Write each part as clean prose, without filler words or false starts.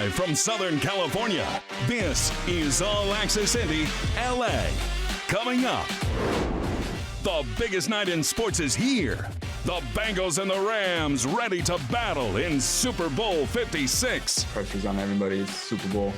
Live from Southern California, this is All Access Indy, LA. Coming up, the biggest night in sports is here. The Bengals and the Rams ready to battle in Super Bowl 56. Pressure's on everybody. It's Super Bowl.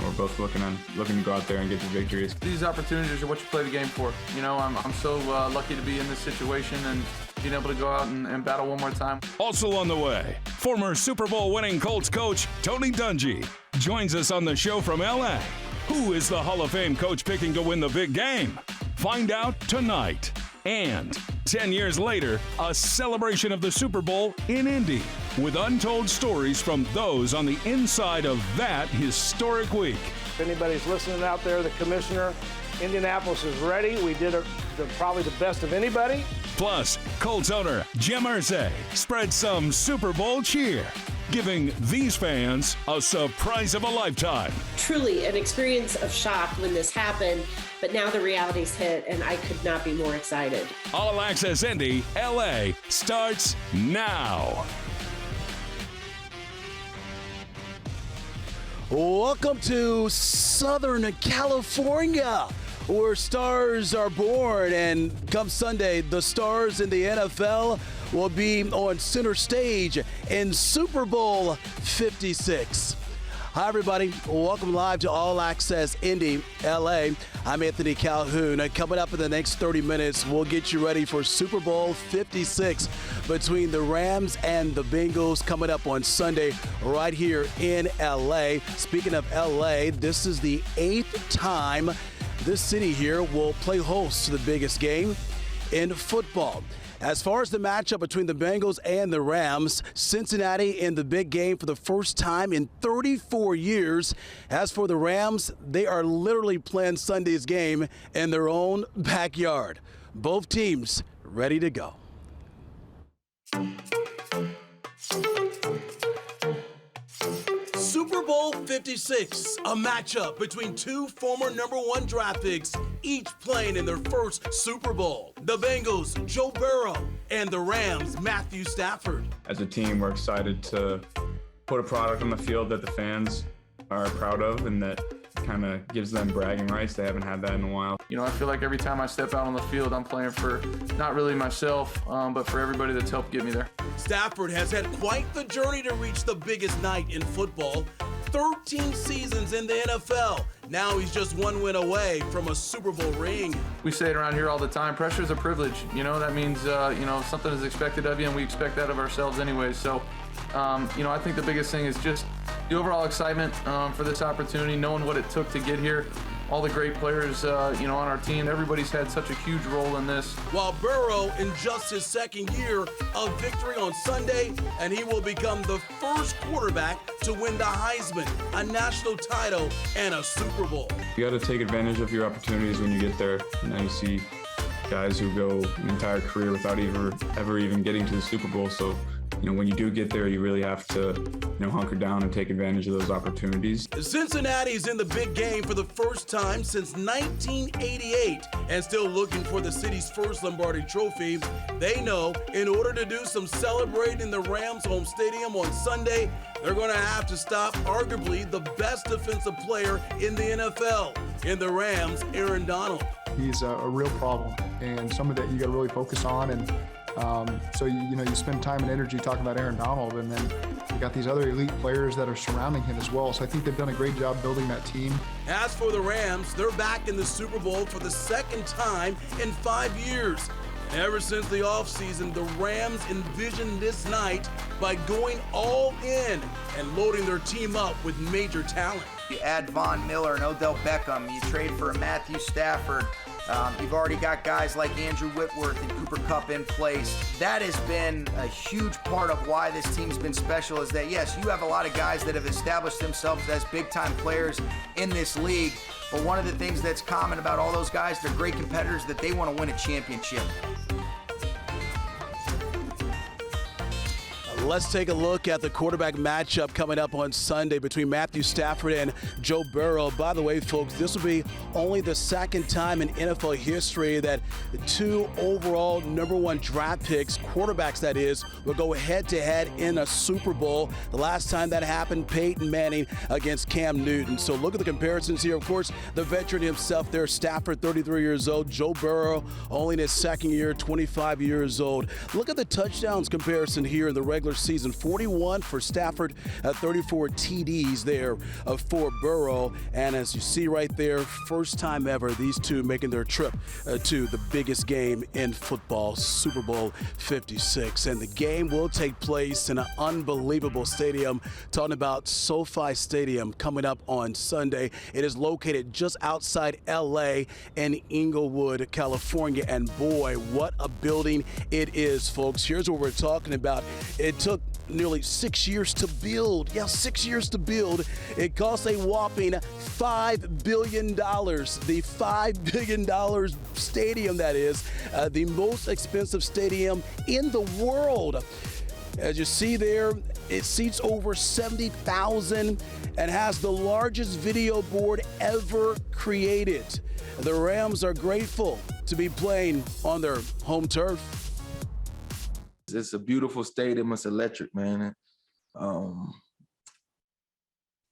We're both looking to go out there and get the victories. These opportunities are what you play the game for. I'm so lucky to be in this situation and being able to go out and battle one more time. Also on the way, former Super Bowl winning Colts coach Tony Dungy joins us on the show from LA. Who is the Hall of Fame coach picking to win the big game? Find out tonight. And 10 years later, a celebration of the Super Bowl in Indy with untold stories from those on the inside of that historic week. If anybody's listening out there, the commissioner, Indianapolis is ready. We did probably the best of anybody. Plus, Colts owner Jim Irsay spread some Super Bowl cheer, giving these fans a surprise of a lifetime. Truly an experience of shock when this happened, but now the reality's hit and I could not be more excited. All Access Indy, LA starts now. Welcome to Southern California, where stars are born, and come Sunday, the stars in the NFL will be on center stage in Super Bowl 56. Hi, everybody. Welcome live to All Access Indy, LA. I'm Anthony Calhoun. Coming up in the next 30 minutes, we'll get you ready for Super Bowl 56 between the Rams and the Bengals coming up on Sunday right here in LA. Speaking of LA, this is the 8th time this city here will play host to the biggest game in football. As far as the matchup between the Bengals and the Rams, Cincinnati in the big game for the first time in 34 years. As for the Rams, they are literally playing Sunday's game in their own backyard. Both teams ready to go. Super Bowl 56, a matchup between two former #1 draft picks, each playing in their first Super Bowl. The Bengals, Joe Burrow, and the Rams, Matthew Stafford. As a team, we're excited to put a product on the field that the fans are proud of and that kind of gives them bragging rights. They haven't had that in a while. I feel like every time I step out on the field, I'm playing for not really myself, but for everybody that's helped get me there. Stafford has had quite the journey to reach the biggest night in football. 13 seasons in the NFL. Now he's just one win away from a Super Bowl ring. We say it around here all the time, pressure is a privilege. That means, something is expected of you, and we expect that of ourselves anyway. So, I think the biggest thing is just the overall excitement for this opportunity, knowing what it took to get here. All the great players, on our team. Everybody's had such a huge role in this. While Burrow in just his second year of victory on Sunday, and he will become the first quarterback to win the Heisman, a national title, and a Super Bowl. You got to take advantage of your opportunities when you get there. Now you see guys who go an entire career without ever even getting to the Super Bowl. So, when you do get there, you really have to, hunker down and take advantage of those opportunities. Cincinnati's in the big game for the first time since 1988 and still looking for the city's first Lombardi trophy. They know in order to do some celebrating in the Rams' home stadium on Sunday, they're going to have to stop arguably the best defensive player in the NFL, in the Rams, Aaron Donald. He's a real problem and something that you got to really focus on. And so you spend time and energy talking about Aaron Donald, and then you got these other elite players that are surrounding him as well. So I think they've done a great job building that team. As for the Rams, they're back in the Super Bowl for the second time in 5 years. Ever since the offseason, the Rams envisioned this night by going all in and loading their team up with major talent. You add Von Miller and Odell Beckham, you trade for Matthew Stafford. You've already got guys like Andrew Whitworth and Cooper Kupp in place. That has been a huge part of why this team's been special, is that, yes, you have a lot of guys that have established themselves as big-time players in this league, but one of the things that's common about all those guys, they're great competitors, that they want to win a championship. Let's take a look at the quarterback matchup coming up on Sunday between Matthew Stafford and Joe Burrow. By the way, folks, this will be only the second time in NFL history that the 2 overall #1 draft picks, quarterbacks that is, will go head-to-head in a Super Bowl. The last time that happened, Peyton Manning against Cam Newton. So look at the comparisons here. Of course, the veteran himself there, Stafford, 33 years old. Joe Burrow, only in his second year, 25 years old. Look at the touchdowns comparison here in the regular season. 41 for Stafford, 34 TDs there for Burrow. And as you see right there, first time ever, these two making their trip to the biggest game in football, Super Bowl 56. And the game will take place in an unbelievable stadium. Talking about Sofi Stadium coming up on Sunday. It is located just outside LA in Inglewood, California. And boy, what a building it is, folks. Here's what we're talking about. It took nearly 6 years to build. Yeah, 6 years to build. It cost a whopping $5 billion. The $5 billion stadium, that is, the most expensive stadium in the world. As you see there, it seats over 70,000 and has the largest video board ever created. The Rams are grateful to be playing on their home turf. It's a beautiful stadium. It's electric, man.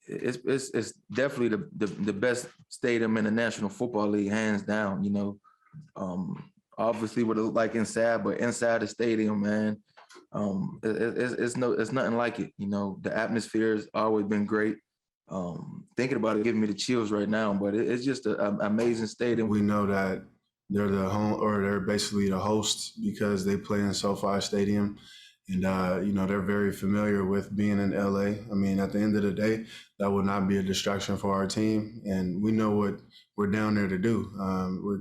It's definitely the best stadium in the National Football League, hands down. You know, obviously what it look like inside, but inside the stadium, man, it's nothing like it. You know, the atmosphere has always been great. Thinking about it, giving me the chills right now. But it's just an amazing stadium. We know that they're the home, or they're basically the host because they play in SoFi Stadium. And, you know, they're very familiar with being in LA. I mean, at the end of the day, that would not be a distraction for our team. And we know what we're down there to do.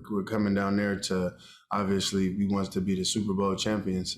We're coming down there to, obviously, we want to be the Super Bowl champions.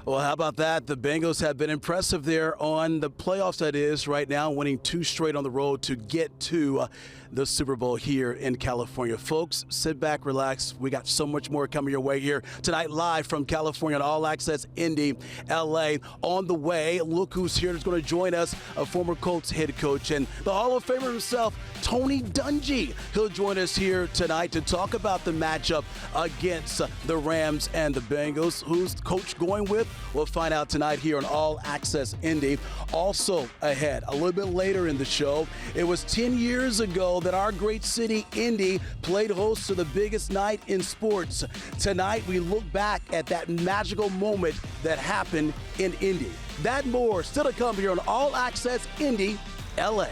Well, how about that? The Bengals have been impressive there on the playoffs, that is, right now, winning 2 straight on the road to get to the Super Bowl here in California. Folks, sit back, relax. We got so much more coming your way here tonight, live from California on All Access Indy, LA. On the way, look who's here. Is going to join us, a former Colts head coach and the Hall of Famer himself, Tony Dungy. He'll join us here tonight to talk about the matchup against the Rams and the Bengals. Who's the coach going with? We'll find out tonight here on All Access Indy. Also ahead, a little bit later in the show, it was 10 years ago that our great city, Indy, played host to the biggest night in sports. Tonight, we look back at that magical moment that happened in Indy. That more still to come here on All Access Indy, LA.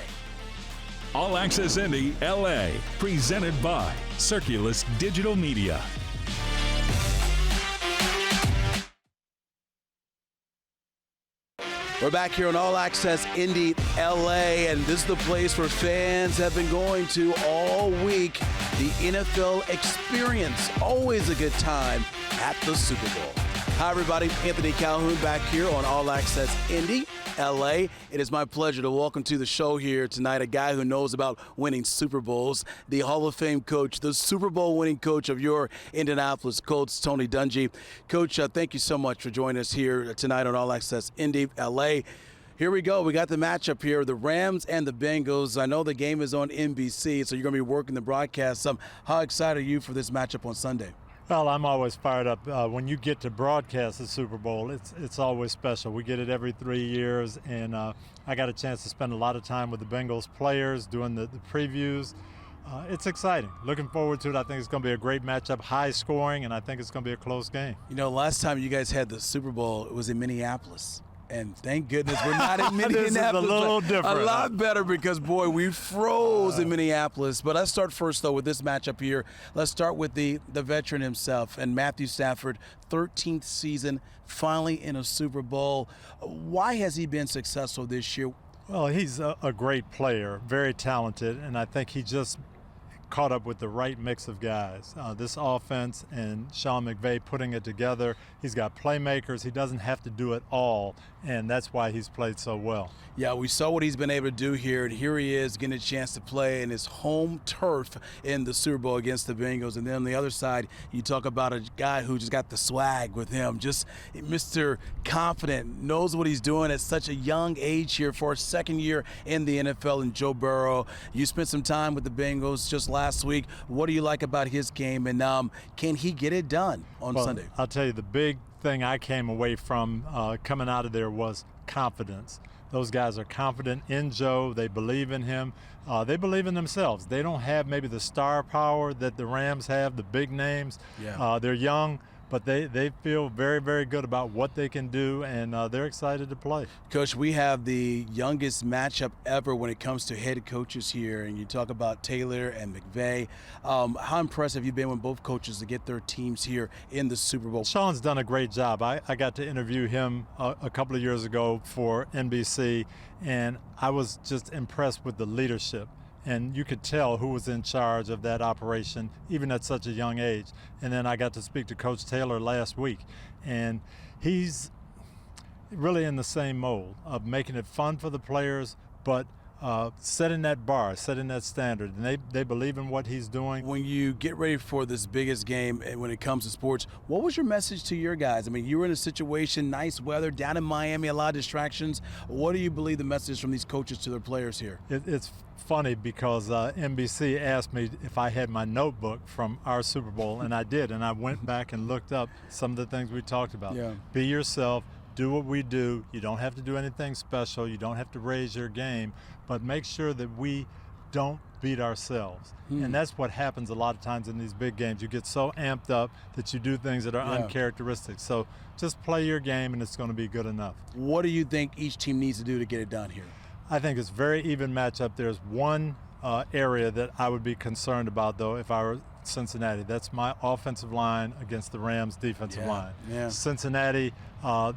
All Access Indy, LA, presented by Circulus Digital Media. We're back here on All Access Indy, LA, and this is the place where fans have been going to all week. The NFL experience, always a good time at the Super Bowl. Hi, everybody. Anthony Calhoun back here on All Access Indy, LA. It is my pleasure to welcome to the show here tonight a guy who knows about winning Super Bowls, the Hall of Fame coach, the Super Bowl winning coach of your Indianapolis Colts, Tony Dungy. Coach, thank you so much for joining us here tonight on All Access Indy, LA. Here we go. We got the matchup here, the Rams and the Bengals. I know the game is on NBC, so you're going to be working the broadcast. How excited are you for this matchup on Sunday? Well, I'm always fired up. When you get to broadcast the Super Bowl, it's always special. We get it every 3 years, and I got a chance to spend a lot of time with the Bengals players doing the previews. It's exciting. Looking forward to it. I think it's going to be a great matchup, high scoring, and I think it's going to be a close game. You know, last time you guys had the Super Bowl, it was in Minneapolis. And thank goodness we're not in Minneapolis. This is a little different. A lot better because, boy, we froze in Minneapolis. But let's start first, though, with this matchup here. Let's start with the veteran himself and Matthew Stafford, 13th season, finally in a Super Bowl. Why has he been successful this year? Well, he's a great player, very talented, and I think he just caught up with the right mix of guys. This offense and Sean McVay putting it together. He's got playmakers. He doesn't have to do it all, and that's why he's played so well. Yeah, we saw what he's been able to do here, and here he is getting a chance to play in his home turf in the Super Bowl against the Bengals. And then on the other side, you talk about a guy who just got the swag with him, just Mr. Confident, knows what he's doing at such a young age here for a second year in the NFL, and Joe Burrow. You spent some time with the Bengals just last week. What do you like about his game, and can he get it done on Sunday? I'll tell you, the big thing I came away from coming out of there was confidence. Those guys are confident in Joe. They believe in him. They believe in themselves. They don't have maybe the star power that the Rams have, the big names. Yeah. They're young, but they feel very, very good about what they can do, and they're excited to play. Coach, we have the youngest matchup ever when it comes to head coaches here, and you talk about Taylor and McVay. How impressed have you been with both coaches to get their teams here in the Super Bowl? Sean's done a great job. I got to interview him a couple of years ago for NBC, and I was just impressed with the leadership. And you could tell who was in charge of that operation, even at such a young age. And then I got to speak to Coach Taylor last week, and he's really in the same mold of making it fun for the players, but setting that bar, setting that standard, and they believe in what he's doing. When you get ready for this biggest game when it comes to sports, what was your message to your guys? I mean, you were in a situation, nice weather, down in Miami, a lot of distractions. What do you believe the message from these coaches to their players here? It's funny because NBC asked me if I had my notebook from our Super Bowl, and I did, and I went back and looked up some of the things we talked about. Yeah. Be yourself. Do what we do. You don't have to do anything special. You don't have to raise your game, but make sure that we don't beat ourselves. And that's what happens a lot of times in these big games. You get so amped up that you do things that are uncharacteristic. So just play your game, and it's going to be good enough. What do you think each team needs to do to get it done here? I think it's a very even matchup. There's one area that I would be concerned about, though, if I were Cincinnati. That's my offensive line against the Rams' defensive line. Yeah. Cincinnati,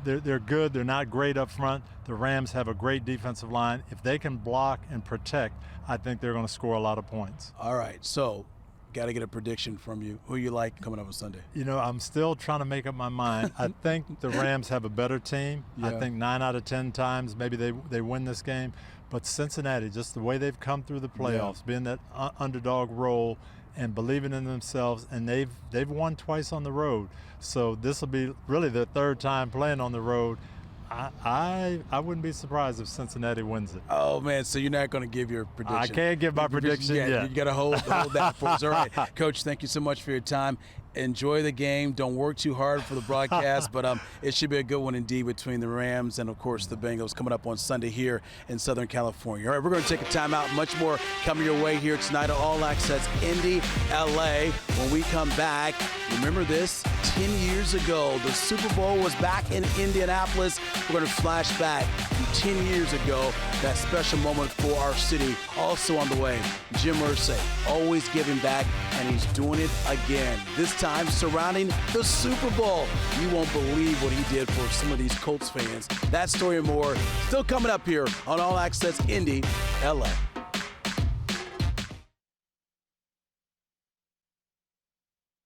they're good. They're not great up front. The Rams have a great defensive line. If they can block and protect, I think they're going to score a lot of points. All right, so got to get a prediction from you. Who you like coming up on Sunday? You know, I'm still trying to make up my mind. I think the Rams have a better team. Yeah. I think 9 out of 10 times maybe they win this game. But Cincinnati, just the way they've come through the playoffs, being that underdog role and believing in themselves, and they've won twice on the road. So this will be really their third time playing on the road. I wouldn't be surprised if Cincinnati wins it. Oh, man, so you're not going to give your prediction. I can't give my prediction yet. You got to hold that for us. All right, Coach, thank you so much for your time. Enjoy the game. Don't work too hard for the broadcast, but it should be a good one indeed between the Rams and, of course, the Bengals coming up on Sunday here in Southern California. All right, we're going to take a timeout. Much more coming your way here tonight on All Access Indy, LA. When we come back, remember this, 10 years ago, the Super Bowl was back in Indianapolis. We're going to flash back to 10 years ago, that special moment for our city. Also on the way, Jim Irsay, always giving back, and he's doing it again. This time surrounding the Super Bowl. You won't believe what he did for some of these Colts fans. That story and more still coming up here on All Access Indy, LA.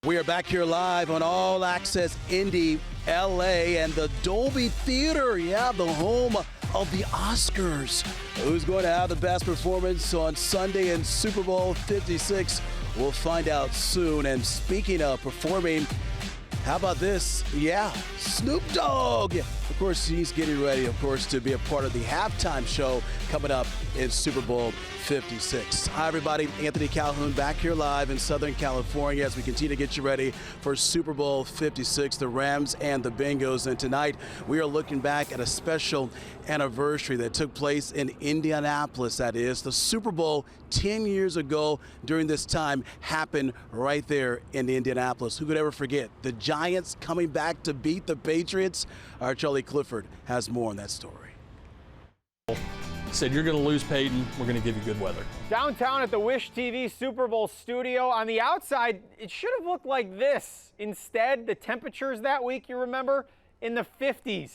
We are back here live on All Access Indy, LA, and the Dolby Theater, the home of the Oscars. Who's going to have the best performance on Sunday in Super Bowl 56? We'll find out soon. And speaking of performing, how about this? Snoop Dogg. Of course, he's getting ready, to be a part of the halftime show coming up in Super Bowl 56. Hi, everybody. Anthony Calhoun back here live in Southern California as we continue to get you ready for Super Bowl 56, the Rams and the Bengals. And tonight, we are looking back at a special anniversary that took place in Indianapolis. That is, the Super Bowl 10 years ago during this time happened right there in Indianapolis. Who could ever forget? The Giants coming back to beat the Patriots. Our Charlie Clifford has more on that story. Said, you're going to lose Peyton. We're going to give you good weather. Downtown at the Wish TV Super Bowl studio. On the outside, it should have looked like this. Instead, the temperatures that week, you remember, in the 50s.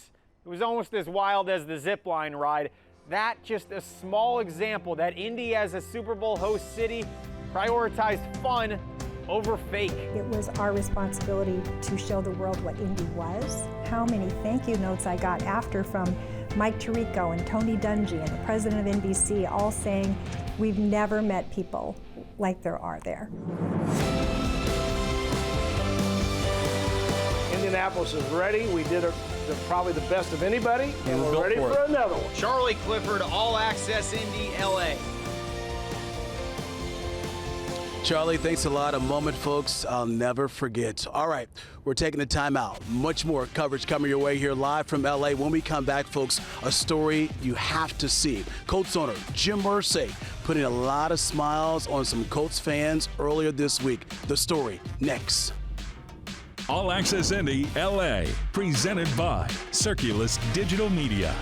It was almost as wild as the zip line ride. That just a small example that Indy, as a Super Bowl host city, prioritized fun over fake. It was our responsibility to show the world what Indy was. How many thank you notes I got after from Mike Tirico and Tony Dungy and the president of NBC, all saying, we've never met people like there are there. Indianapolis is ready. We did probably the best of anybody, and we're ready for another one. Charlie Clifford, All Access Indy, LA. Charlie, thanks a lot. A moment, folks, I'll never forget. All right, we're taking a time out. Much more coverage coming your way here live from LA. When we come back, folks, a story you have to see. Colts owner Jim Irsay putting a lot of smiles on some Colts fans earlier this week. The story next. All Access Indy LA, presented by Circulus Digital Media.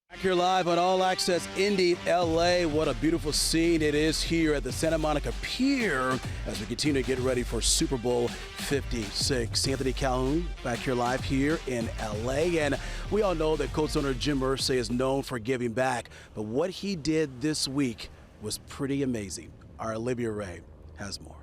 Back here live on All Access Indy LA. What a beautiful scene it is here at the Santa Monica Pier as we continue to get ready for Super Bowl 56. Anthony Calhoun back here live here in LA. And we all know that Colts owner Jim Irsay is known for giving back, but what he did this week was pretty amazing. Our Olivia Ray has more.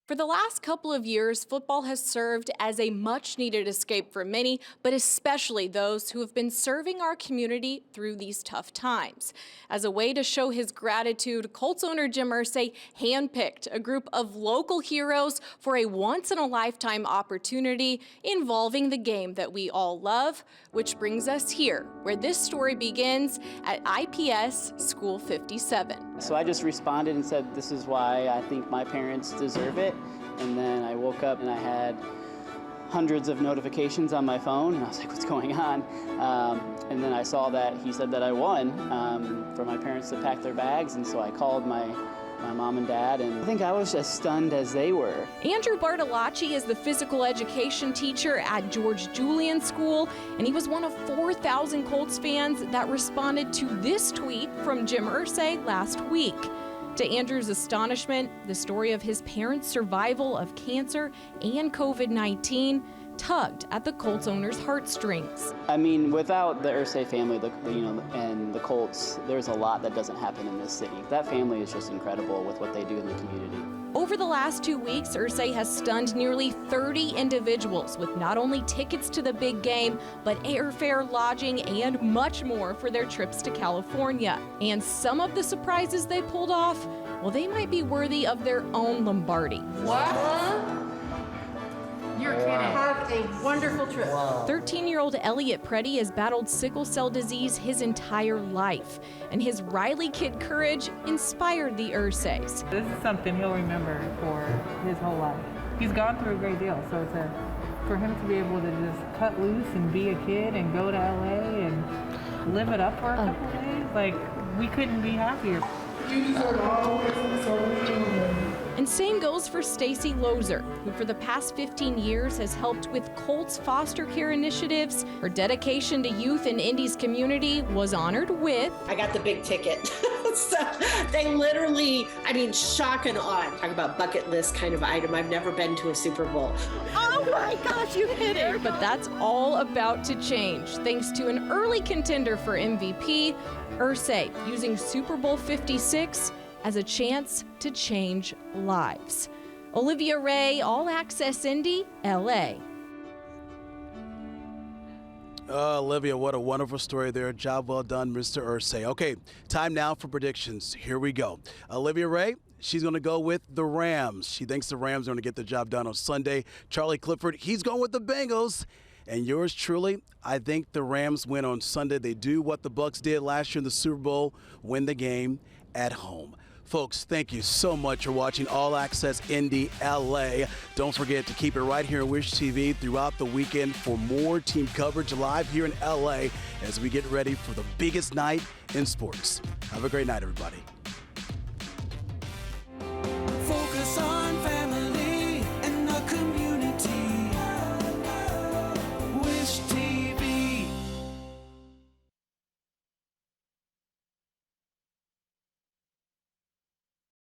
For the last couple of years, football has served as a much-needed escape for many, but especially those who have been serving our community through these tough times. As a way to show his gratitude, Colts owner Jim Irsay handpicked a group of local heroes for a once-in-a-lifetime opportunity involving the game that we all love, which brings us here, where this story begins at IPS School 57. So I just responded and said, this is why I think my parents deserve it. And then I woke up and I had hundreds of notifications on my phone, and I was like, what's going on? And then I saw that he said that I won for my parents to pack their bags, and so I called my mom and dad, and I think I was as stunned as they were. Andrew Bartolacci is the physical education teacher at George Julian School, and he was one of 4,000 Colts fans that responded to this tweet from Jim Irsay last week. To Andrew's astonishment, the story of his parents' survival of cancer and COVID-19 tugged at the Colts owner's heartstrings. I mean, without the Irsay family, and the Colts, there's a lot that doesn't happen in this city. That family is just incredible with what they do in the community. Over the last 2 weeks, Irsay has stunned nearly 30 individuals with not only tickets to the big game, but airfare, lodging, and much more for their trips to California. And some of the surprises they pulled off, well, they might be worthy of their own Lombardi. What? You're kidding. Have a wonderful trip. 13-year-old Elliot Preddy has battled sickle cell disease his entire life, and his Riley Kid courage inspired the Irsays. This is something he'll remember for his whole life. He's gone through a great deal, so for him to be able to just cut loose and be a kid and go to LA and live it up for a couple of days, like, we couldn't be happier. You deserve all the wisdom, so And same goes for Stacy Lozer, who for the past 15 years has helped with Colts foster care initiatives. Her dedication to youth in Indy's community was honored with... I got the big ticket. So they literally, shock and awe. Talk about bucket list kind of item. I've never been to a Super Bowl. Oh my gosh, you hit it! But that's all about to change, thanks to an early contender for MVP, Irsay, using Super Bowl 56 as a chance to change lives. Olivia Ray, All Access Indy, LA. Olivia, what a wonderful story there. Job well done, Mr. Irsay. Okay, time now for predictions. Here we go. Olivia Ray, she's going to go with the Rams. She thinks the Rams are going to get the job done on Sunday. Charlie Clifford, he's going with the Bengals. And yours truly, I think the Rams win on Sunday. They do what the Bucs did last year in the Super Bowl, win the game at home. Folks, thank you so much for watching All Access Indy LA. Don't forget to keep it right here on Wish TV throughout the weekend for more team coverage live here in LA as we get ready for the biggest night in sports. Have a great night, everybody.